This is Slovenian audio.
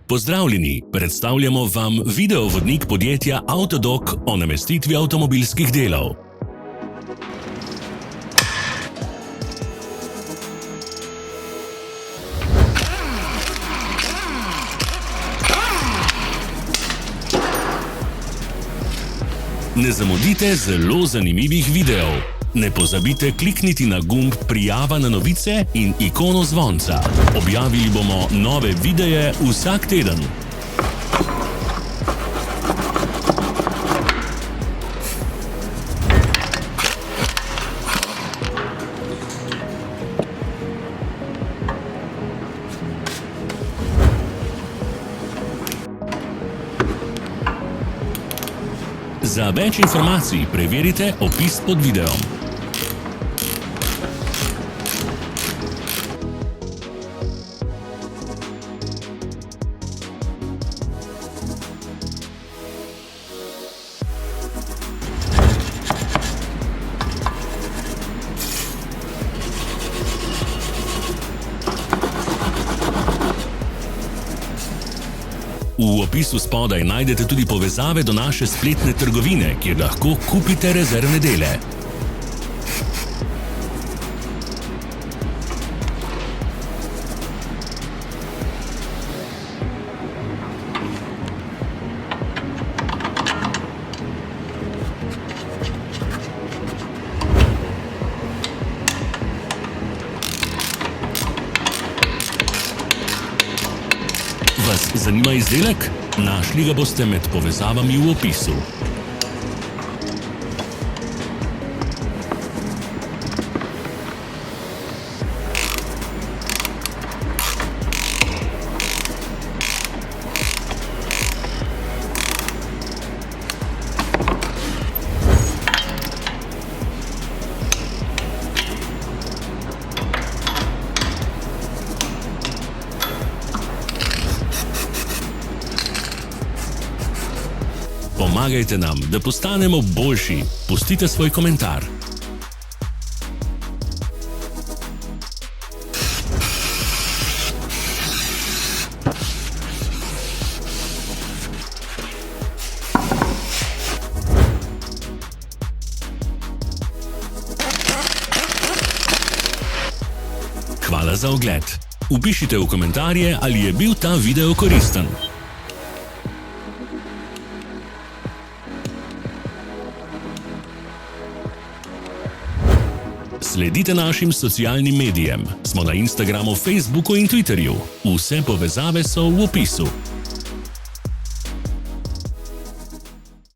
Pozdravljeni, predstavljamo vam videovodnik podjetja Autodoc o namestitvi avtomobilskih delov. Ne zamudite zelo zanimivih videov. Ne pozabite klikniti na gumb Prijava na novice in ikono zvonca. Objavili bomo nove videe vsak teden. Za več informacij preverite opis pod videom. V opisu spodaj najdete tudi povezave do naše spletne trgovine, kjer lahko kupite rezervne dele. Vas zanima izdelek? Našli ga boste med povezavami v opisu. Pomagajte nam, da postanemo boljši. Pustite svoj komentar. Hvala za ogled. Vpišite v komentarje, ali je bil ta video koristen. Sledite našim socialnim medijem. Smo na Instagramu, Facebooku in Twitterju. Vse povezave so v opisu.